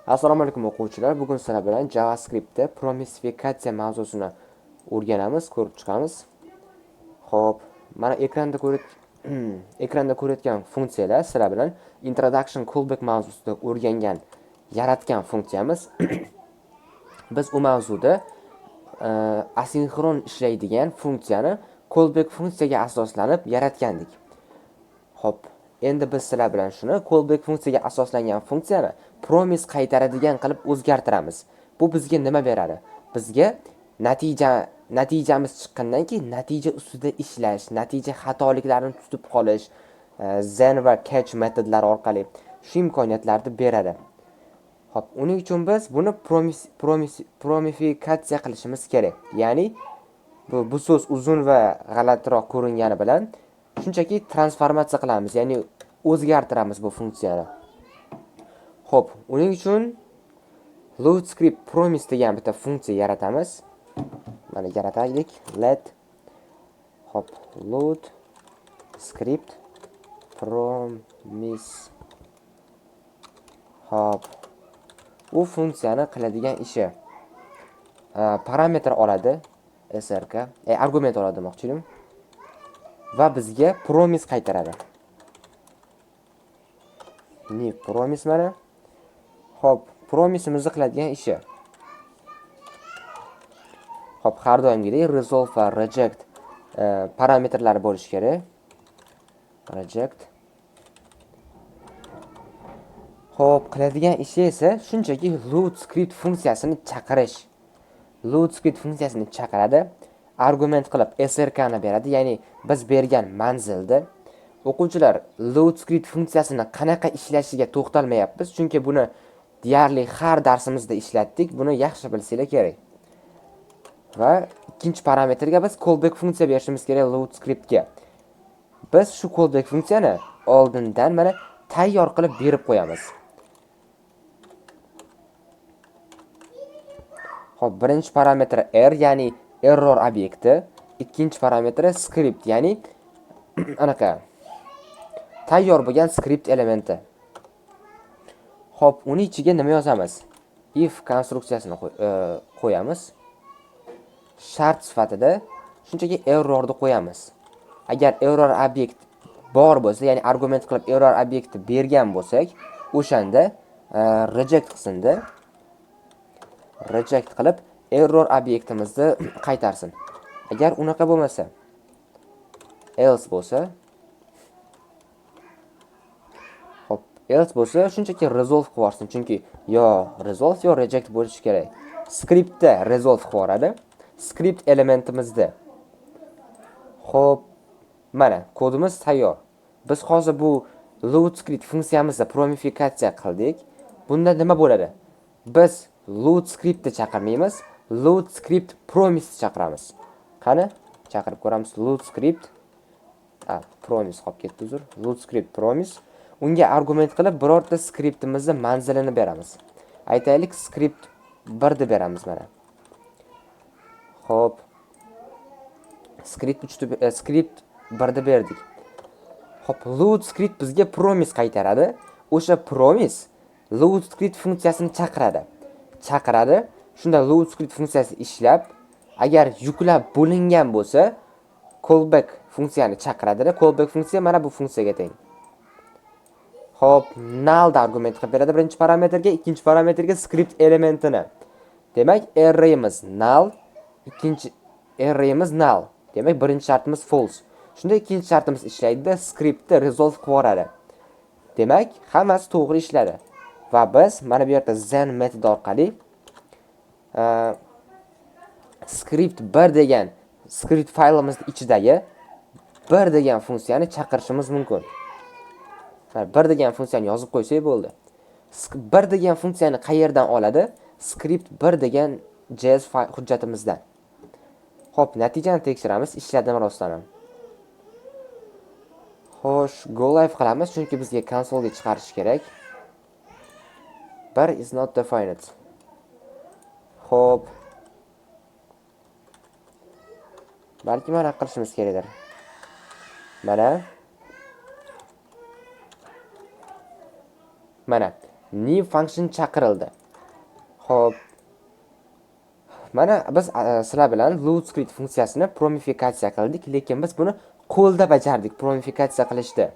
Assalomu alaykum o'quvchilar. Bugun sizlar bilan JavaScriptda promissifikatsiya mavzusini o'rganamiz, ko'rib chiqamiz. Xo'p, mana ekranda ko'rayotgan funksiyalar sizlar bilan introduction callback mavzusida o'rgangan, yaratgan funksiyamiz. Biz u mavzuda asinxron ishlaydigan funksiyani callback funksiyaga asoslanib yaratgandik. Xo'p, endi biz sizlar bilan shuni callback funksiyaga asoslangan funksiyani promise qaytaradigan qilib o'zgartiramiz. Bu bizga nima beradi? Bizga natijamiz chiqqandan keyin natija ustida ishlash, natija xatoliklarini tutib qolish, then va catch metodlari orqali shu imkoniyatlarni beradi. Xo'p, uning uchun biz buni promifikatsiya qilishimiz kerak. Ya'ni bu so'z uzun va g'alatiroq ko'ringani bilan shunchaki transformatsiya qilamiz, ya'ni o'zgartiramiz bu funksiyani. Xo'p, uning uchun load script promise degan bitta funksiya yaratamiz. Mana yarataylik. Xo'p, load script promise. Xo'p, u funksiyani qiladigan ishi parametr oladi, srk, argument oladi demoqchidim. Va bizga promise qaytaradi. New promise mana. Xo'p, promiseimizni qiladigan ishi. Xo'p, har doimgidek resolve va reject parametrlari bo'lishi kerak. Reject. Xo'p, qiladigan ishi esa shunchaki load script funksiyasini chaqirish. Load script funksiyasini chaqiradi, argument qilib srk ni beradi, ya'ni biz bergan manzilda. O'quvchilar, load script funksiyasini qanaqa ishlashiga to'xtalmayapmiz, chunki buni deyarli har darsimizda ishlatdik. Buni yaxshi bilsanglar kerak. Va ikkinchi parametrga biz callback funksiya berishimiz kerak load scriptga. Biz shu callback funksiyani oldindan mana tayyor qilib berib qo'yamiz. Xo'p, birinchi parametri r, ya'ni error obyekti, ikkinchi parametri script, ya'ni anaqa tayyor bo'lgan script elementi. Xo'p, uning ichiga nima yozamiz? If konstruksiyasini qo'yamiz. Shart sifatida shunchaki errorni qo'yamiz. Agar error obyekt bor bo'lsa, ya'ni argument qilib error obyekti bergan bo'lsak, o'shanda reject qismida reject qilib error obyektimizni qaytarsin. Agar unaqa bo'lmasa, else bo'lsa, hop, else bo'lsa shunchaki resolve qilib yuborsin, chunki yo resolve yo reject bo'lishi kerak. Scriptda resolve qilib yuboradi, script elementimizda. Xo'p, mana kodimiz tayyor. Biz hozir bu load script funksiyamizda promifikatsiya qildik. Bunda nima bo'ladi? Biz load scriptni chaqirmaymiz, load script promise chaqiramiz. Qani, chaqirib ko'ramiz. Load script promise qolib ketdi, uzr. Load script promise. Unga argument qilib birorta skriptimizni manzilini beramiz. Aytaylik, script 1 deb beramiz mana. Xo'p. Script 1 deb berdik. Xo'p, load script bizga promise qaytaradi. O'sha promise load script funksiyasini chaqiradi. Shunda load script funksiyasi ishlab, agar yuklab bo'lingan bo'lsa, callback funksiyani chaqiradi. Callback funksiya mana bu funksiyaga teng. Xo'p, null da argument qilib beradi birinchi parametrga, ikkinchi parametrga script elementini. Demak, arrayimiz null, ikkinchi arrayimiz null. Demak, birinchi shartimiz false. Shunda ikkinchi shartimiz ishlaydi, scriptni resolve qilib yuboradi. Demak, hammasi to'g'ri ishladi. Va biz mana bu yerda then metod orqali script 1 degan script faylimizning ichidagi 1 degan funksiyani chaqirishimiz mumkin. 1 degan funksiyani yozib qo'ysak bo'ldi. 1 degan funksiyani qayerdan oladi? Script 1 degan JS hujjatimizdan. Xo'p, natijani tekshiramiz, ishladimi rostdan ham. Xo'sh, go live qilamiz, chunki bizga konsolga chiqarish kerak. 1 is not defined. Xo'p. Balki mana qilishimiz kerakdir. Mana New function chaqirildi. Xo'p, mana biz sizlar bilan load script funksiyasini promifikatsiya qildik, lekin biz buni qo'lda bajardik promifikatsiya qilishda.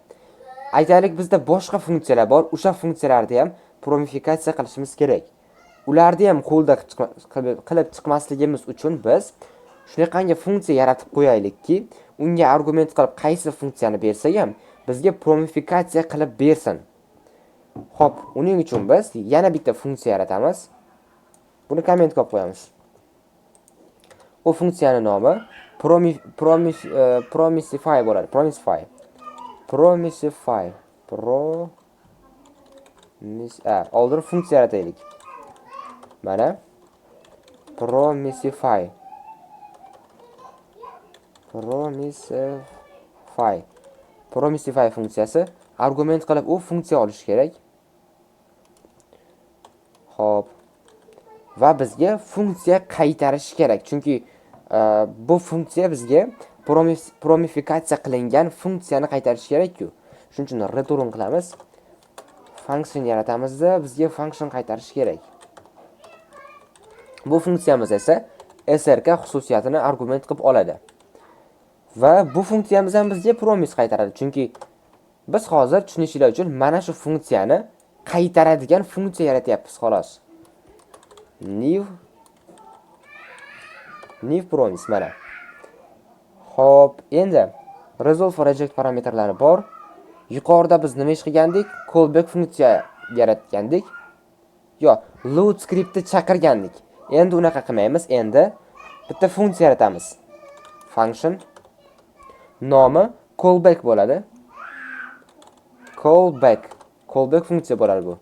Aytaylik, bizda boshqa funksiyalar bor, o'sha funksiyalarni ham promifikatsiya qilishimiz kerak. Ularni ham qo'lda qilib chiqmasligimiz uchun biz shunaqangi funksiya yaratib qo'yaylikki, unga argument qilib qaysi funksiyani bersak ham bizga promifikatsiya qilib bersin. Xo'p, uning uchun biz yana bitta funksiya yaratamiz. Buni komment qilib qo'yamiz. Bu funksiyaning nomi promify bo'ladi. Promify. Oldin funksiya yarataylik. Mana promify. Promify funksiyasi argument qilib u funksiya olish kerak. Xo'p. Va bizga funksiya qaytarish kerak. Chunki bu funksiya bizga promifikatsiya qilingan funksiyani qaytarish kerak-ku. Shuning uchun return qilamiz. Function yaratamizda bizga function qaytarish kerak. Bu funksiyamiz esa srk xususiyatini argument qilib oladi. Va bu funksiyamiz ham bizga promise qaytaradi. Chunki biz hozir tushunishinglar uchun mana shu funksiyani qaytaradigan funksiya yaratyapmiz xolos. New promise mana. Xo'p, endi resolve reject parametrlari bor. Yuqorida biz nima ish qilgandik? Callback funksiya yaratgandik. Load scriptni chaqirgandik. Endi unaqa qilmaymiz. Endi bitta funksiya yaratamiz. Function nomi callback bo'ladi. Callback funksiya bo'ladi bu.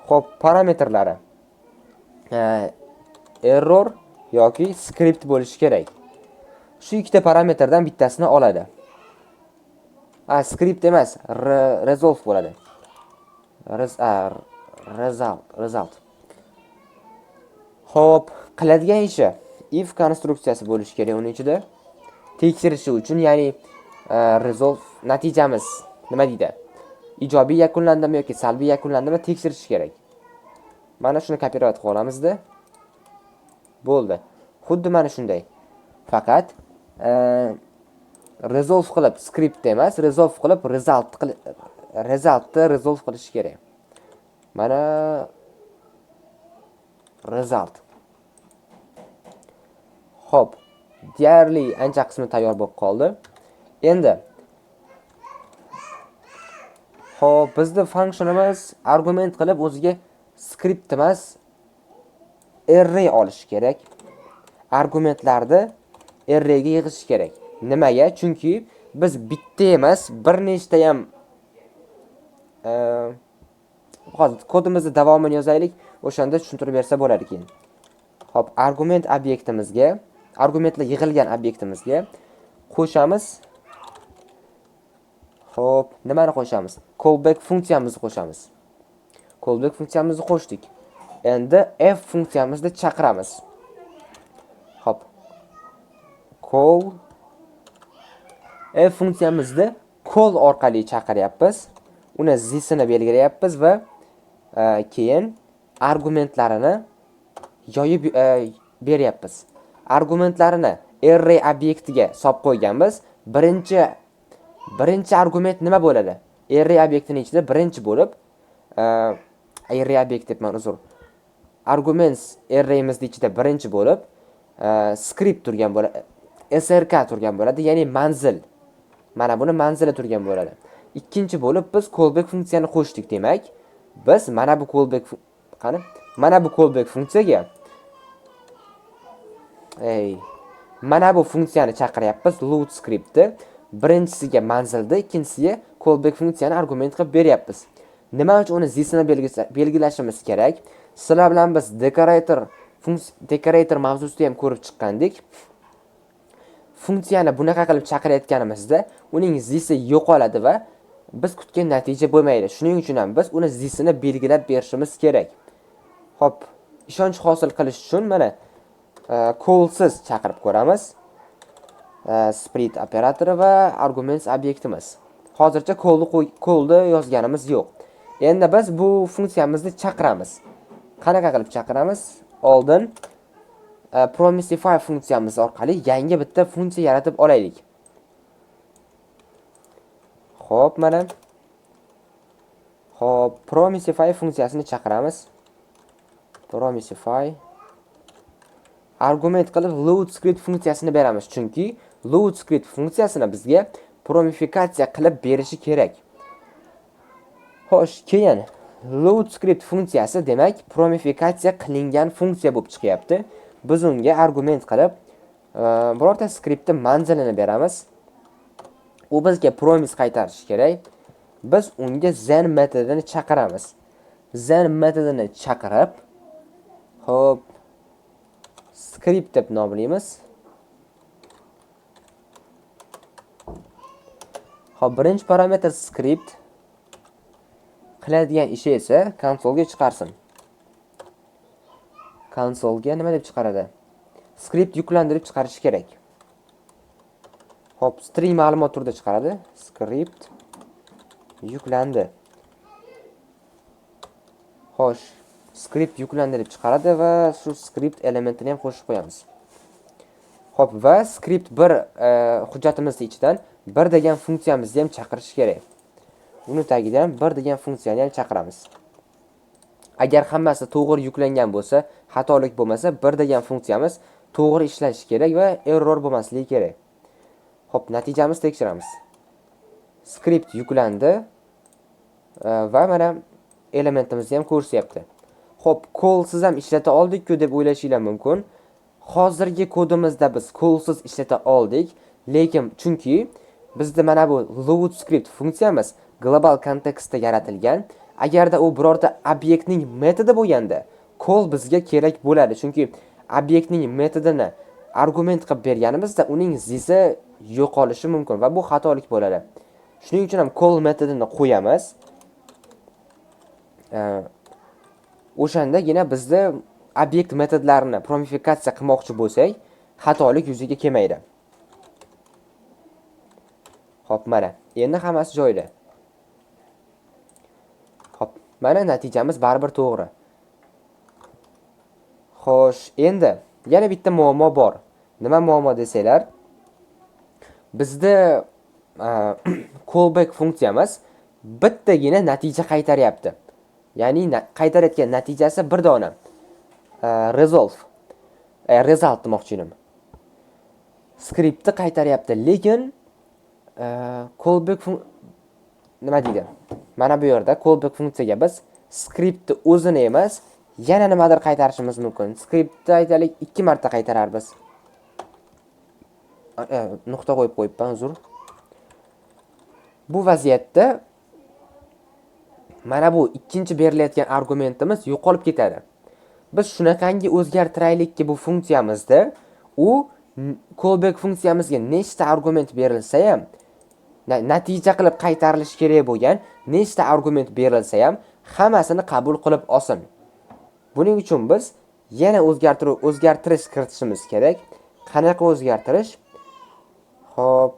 Xo'p, parametrlari error yoki script bo'lishi kerak. Shu ikkita parametrdan bittasini oladi. Script emas, resolve bo'ladi. Result. Xo'p, qiladigan ishi if konstruksiyasi bo'lishi kerak uning ichida. Tekshirishi uchun, ya'ni resolve natijamiz nima deydi? Ijobiy yakunlandimi yoki salbiy yakunlandimi tekshirish kerak. Mana shuni kopirovat qilib olamizda. Bo'ldi. Xuddi mana shunday. Faqat resolve qilib script emas, resolve qilib resultni resolve qilish kerak. Mana result. Xo'p, deyarli ancha qismi tayyor bo'lib qoldi. Endi xo'p, bizning functionimiz argument qilib o'ziga script emas, array olish kerak. Argumentlarni arrayga yig'ish kerak. Nimaga? Chunki biz bitta emas, bir nechta ham hozir kodimizni davomini yozaylik, o'shanda tushuntirib bersa bo'ladi keyin. Xo'p, argumentlar yig'ilgan obyektimizga qo'shamiz. Xo'p, nimani qo'shamiz? Callback funksiyamizni qo'shamiz. Callback funksiyamizni qo'shdik. Endi f funksiyamizni chaqiramiz. Xo'p. F funksiyamizni call orqali chaqiryapmiz. Uni zisini belgilayapmiz va keyin argumentlarini yoyib beryapmiz. Argumentlarini array obyektiga solib qo'yganmiz. Birinchi argument nima bo'ladi? Array obyektining ichida birinchi bo'lib array obyekt debman, uzr. Arguments arrayimizning ichida birinchi bo'lib script turgan bo'ladi. srk turgan bo'ladi, ya'ni manzil. Mana buni manzili turgan bo'ladi. Ikkinchi bo'lib biz callback funksiyani qo'shdik, demak, biz mana bu callback funksiyaga mana bu funksiyani chaqiryapmiz, load scriptni. Birinchisiga manzilni, ikkinchisiga callback funksiyani argument qilib beryapmiz. Nima uchun uni zisini belgilashimiz kerak? Sizlar bilan biz decorator mavzusida ham ko'rib chiqqandik. Funksiyani bunaqa qilib chaqirayotganimizda uning zisi yo'qoladi va biz kutgan natija bo'lmaydi. Shuning uchun ham biz uni zisini belgilab berishimiz kerak. Xo'p, ishonch hosil qilish uchun mana callsiz chaqirib ko'ramiz. Split operatori va arguments obyektimiz. Hozircha callni yozganimiz yo'q. Endi biz bu funksiyamizni chaqiramiz. Qanaqa qilib chaqiramiz? Oldin Promisify funksiyamiz orqali yangi bitta funksiya yaratib olaylik. Xo'p, mana. Xo'p, Promisify funksiyasini chaqiramiz. Promisify argument qilib loadScript funksiyasini beramiz, chunki loadScript funksiyasini bizga promifikatsiya qilib berishi kerak. Xo'sh, keyin loadScript funksiyasi demak promifikatsiya qilingan funksiya bo'lib chiqyapti. Biz unga argument qilib birorta skriptning manzilini beramiz. U bizga promise qaytarishi kerak. Biz unga then metodini chaqiramiz. Then metodini chaqirib, xo'p, script deb nomlaymiz. Xo'p, birinchi parametr script qiladigan ishi esa konsolga chiqarsin. Konsolga nima deb chiqaradi? Script yuklantirib chiqarishi kerak. Xo'p, string ma'lumot turida chiqaradi. Script yuklandi. Xo'sh, script yuklantirib chiqaradi va shu script elementini ham qo'shib qo'yamiz. Xo'p, va script bir hujjatimizning ichidan bir degan funksiyamizni ham chaqirish kerak. Uni tagidan bir degan funksiyani ham chaqiramiz. Agar hammasi to'g'ri yuklangan bo'lsa, xatolik bo'lmasa, bir degan funksiyamiz to'g'ri ishlashi kerak va error bo'lmasligi kerak. Xo'p, natijamizni tekshiramiz. Script yuklandi va mana elementimizni ham ko'rsatyapti. Xo'p, callsiz ham ishlata oldik-ku deb o'ylashinglar mumkin. Hozirgi kodimizda biz callsiz ishlata oldik, lekin chunki bizda mana bu loadScript funksiyamiz global kontekstda yaratilgan. Agarda u birorta obyektning metodi bo'lganda, call bizga kerak bo'ladi, chunki obyektning metodini argument qilib berganimizda uning zizi yo'qolishi mumkin va bu xatolik bo'ladi. Shuning uchun ham call metodini qo'yamiz. O'shandagina bizda obyekt metodlarini promifikatsiya qilmoqchi bo'lsak, xatolik yuzaga kelmaydi. Xo'p, mana endi hammasi joyida. Xo'p, mana natijamiz baribir to'g'ri. Xo'sh, endi yana bitta muammo bor. Nima muammo desanglar, bizda callback funksiyamiz bittagina natija qaytaryapti. Ya'ni qaytarayotgan natijasi bir dona result demoqchi edim. Skriptni qaytaryapti, lekin callback nima deydi? Mana bu yerda callback funksiyaga biz skriptni o'zini emas, yana nimadir qaytarishimiz mumkin. Skriptni aytaylik 2 marta qaytararmiz. Nuqta qo'yib qo'yibman, uzr. Bu vaziyatda mana bu ikkinchi berilayotgan argumentimiz yo'qolib ketadi. Biz shunaqangi o'zgartiraylikki bu funksiyamizda u callback funksiyamizga nechta argument berilsa ham, natija qilib qaytarilishi kerak bo'lgan nechta argument berilsa ham hammasini qabul qilib olsin. Buning uchun biz yana o'zgartirish kiritishimiz kerak. Qanaqa o'zgartirish? Xo'p.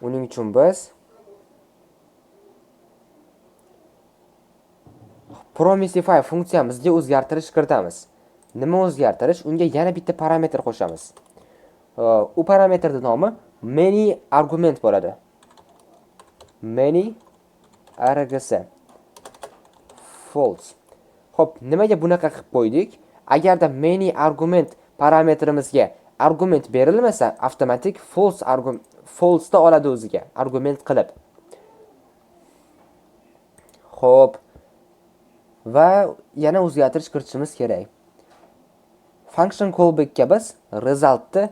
Uning uchun biz Promisify funksiyamizga o'zgartirish kiritamiz. Nima o'zgartirish? Unga yana bitta parametr qo'shamiz. U parametrning nomi many argument bo'ladi. Many args false. Xo'p, nimaga bunaqa qilib qo'ydik? Agarda many argument parametrimizga argument berilmasa, avtomatik false da oladi o'ziga argument qilib. Xo'p. Va yana o'zgartirish kiritishimiz kerak. Function callback'ga biz resultni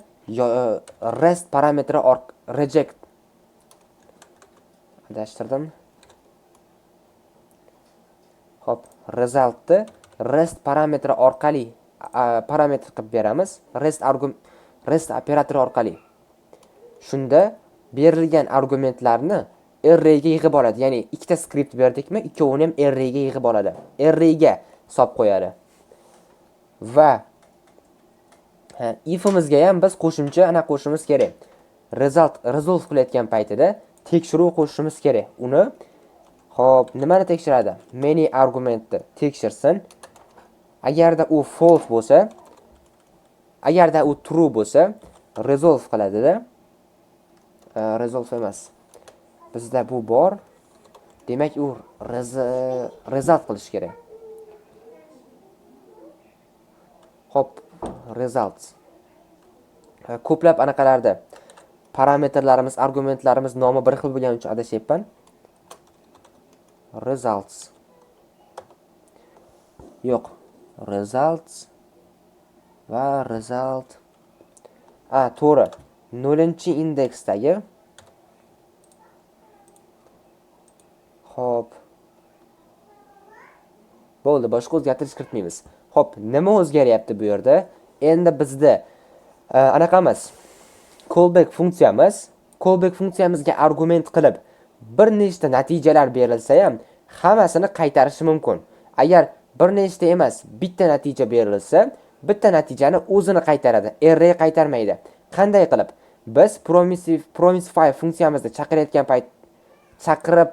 rest parametri reject adashtirdim. Xo'p, resultni rest parametri orqali parametr qilib beramiz. Rest operatori orqali. Shunda berilgan argumentlarni arrayga yig'ib oladi. Ya'ni ikkita skript berdikmi, ikkovini ham arrayga yig'ib oladi. Arrayga hisob qo'yadi. Va ifimizga ham biz qo'shimcha qo'shimiz kerak. Result resolve qilayotgan paytida tekshiruv qo'shishimiz kerak. Uni hop, nimani tekshiradi? Many argumentni tekshirsin. Agarda u false bo'lsa, agarda u true bo'lsa, resolve qiladi-da. Resolve emas. Bizda bu bor. Demak, u result qilish kerak. Hop, results. Ko'plab anaqalarda parametrlarimiz, argumentlarimiz nomi bir xil bo'lgani uchun adashyapman. Results. Yo'q, results va result. To'g'ri. 0-indeksdagi hop. Bo'ldi, boshqa o'zgartirish kiritmaymiz. Hop, nima o'zgaryapti bu yerda? Endi bizda anaqamiz callback funksiyamizga argument qilib bir nechta natijalar berilsa ham hammasini qaytarishi mumkin. Agar bir nechta emas, bitta natija berilsa, bitta natijani o'zini qaytaradi, array qaytarmaydi. Qanday qilib? Biz promify funksiyamizni chaqirayotgan payt chaqirib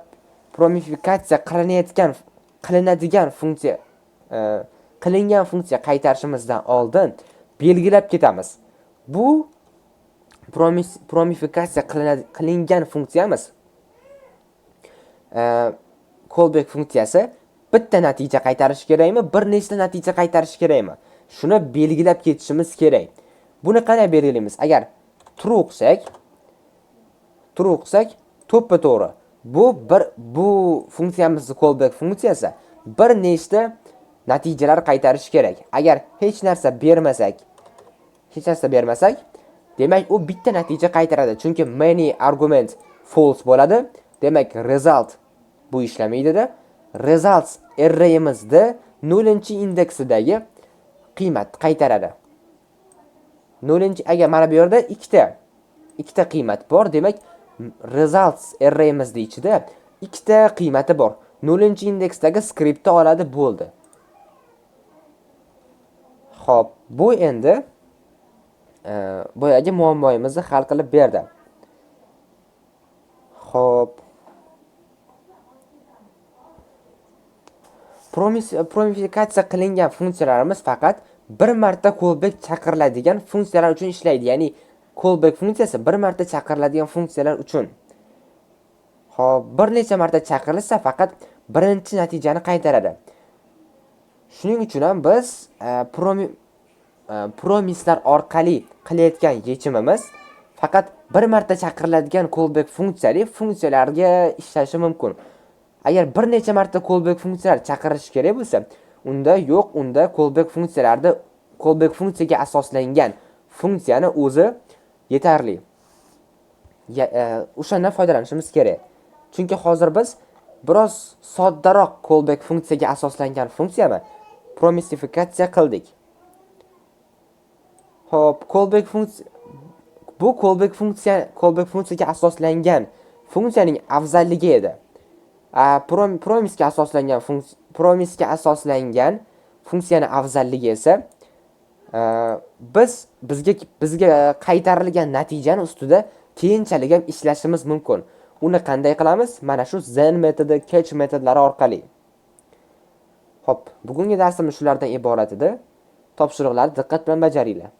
promifikatsiya qilinadigan funksiya qilingan funksiya qaytarishimizdan oldin belgilab ketamiz. Bu promifikatsiya qilingan funksiyamiz callback funksiyasi bitta natija qaytarish kerakmi, bir nechta natija qaytarish kerakmi? Shuni belgilab ketishimiz kerak. Buni qanday belgilaymiz? Agar true qilsak, to'ppa-to'g'ri. Bu funksiyamizning callback funksiyasi bir nechta natijalar qaytarish kerak. Agar hech narsa bermasak, demak u bitta natija qaytaradi. Chunki many argument false bo'ladi. Demak result bu ishlamaydi-da. Results arrayimizda 0-indeksidagi qiymat qaytaradi. 0, agar mana bu yerda ikkita qiymat bor, demak results arrayimizda ichida ikkita qiymati bor. 0-indeksdagi skriptni oladi, bo'ldi. Xo'p, bu endi boyagi muammoyimizni hal qilib berdi. Xo'p. Promifikatsiya qilingan funksiyalarimiz faqat bir marta callback chaqiriladigan funksiyalar uchun ishlaydi. Ya'ni callback funksiyasi bir marta chaqiriladigan funksiyalar uchun. Xo'p, bir necha marta chaqirilsa faqat birinchi natijani qaytaradi. Shuning uchun ham biz promislar orqali qilayotgan yechimimiz faqat bir marta chaqiriladigan callback funksiyalarga ishlashi mumkin. Agar bir necha marta callback funksiyalar chaqirish kerak bo'lsa, unda callback funksiyaga asoslangan funksiyani o'zi yetarli. O'shandan foydalanishimiz kerak. Chunki hozir biz biroz soddaroq callback funksiyaga asoslangan funksiyani promifikatsiya qildik. Hop, callback funksiyaga asoslangan funksiyaning afzalligi edi. Promisga asoslangan funksiyani afzalligi esa bizga qaytarilgan natijani ustida keyinchalik ham ishlashimiz mumkin. Uni qanday qilamiz? Mana shu then metodi, catch metodlari orqali. Hop, bugungi darsimiz shulardan iborat edi. Topshiriqlarni diqqat bilan bajaringlar.